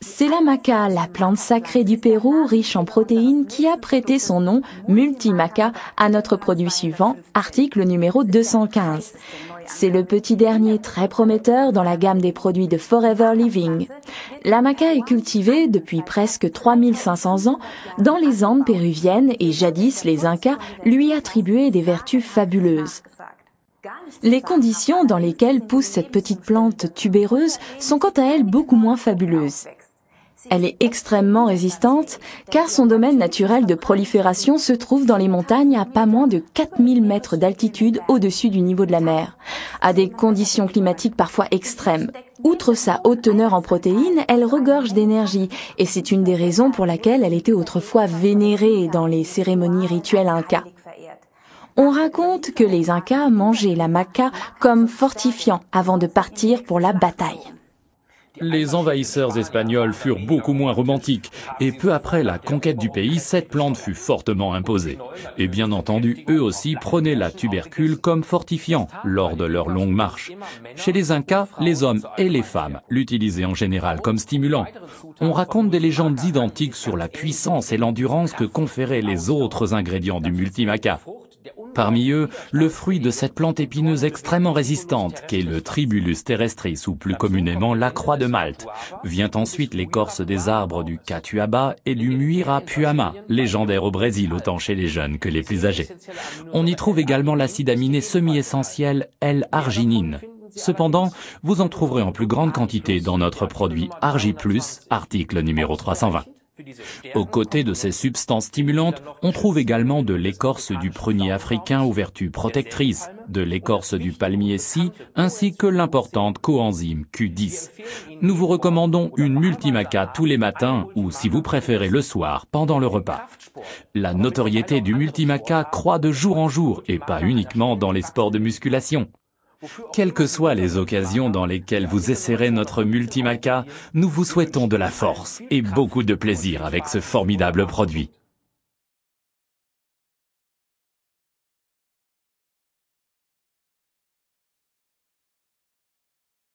C'est la maca, la plante sacrée du Pérou, riche en protéines, qui a prêté son nom, Multimaca, à notre produit suivant, article numéro 215. C'est le petit dernier très prometteur dans la gamme des produits de Forever Living. La maca est cultivée depuis presque 3500 ans dans les Andes péruviennes et jadis les Incas lui attribuaient des vertus fabuleuses. Les conditions dans lesquelles pousse cette petite plante tubéreuse sont quant à elles beaucoup moins fabuleuses. Elle est extrêmement résistante car son domaine naturel de prolifération se trouve dans les montagnes à pas moins de 4000 mètres d'altitude au-dessus du niveau de la mer, à des conditions climatiques parfois extrêmes. Outre sa haute teneur en protéines, elle regorge d'énergie et c'est une des raisons pour laquelle elle était autrefois vénérée dans les cérémonies rituelles incas. On raconte que les Incas mangeaient la maca comme fortifiant avant de partir pour la bataille. Les envahisseurs espagnols furent beaucoup moins romantiques, et peu après la conquête du pays, cette plante fut fortement imposée. Et bien entendu, eux aussi prenaient la tubercule comme fortifiant lors de leur longue marche. Chez les Incas, les hommes et les femmes l'utilisaient en général comme stimulant. On raconte des légendes identiques sur la puissance et l'endurance que conféraient les autres ingrédients du multimaca. Parmi eux, le fruit de cette plante épineuse extrêmement résistante, qu'est le Tribulus terrestris ou plus communément la croix de Malte. Vient ensuite l'écorce des arbres du catuaba et du muirapuama, légendaire au Brésil autant chez les jeunes que les plus âgés. On y trouve également l'acide aminé semi-essentiel L-arginine. Cependant, vous en trouverez en plus grande quantité dans notre produit Argi+, article numéro 320. Aux côtés de ces substances stimulantes, on trouve également de l'écorce du prunier africain aux vertus protectrices, de l'écorce du palmier scie, ainsi que l'importante coenzyme Q10. Nous vous recommandons une multimaca tous les matins ou, si vous préférez, le soir, pendant le repas. La notoriété du multimaca croît de jour en jour et pas uniquement dans les sports de musculation. Quelles que soient les occasions dans lesquelles vous essaierez notre multimaca, nous vous souhaitons de la force et beaucoup de plaisir avec ce formidable produit.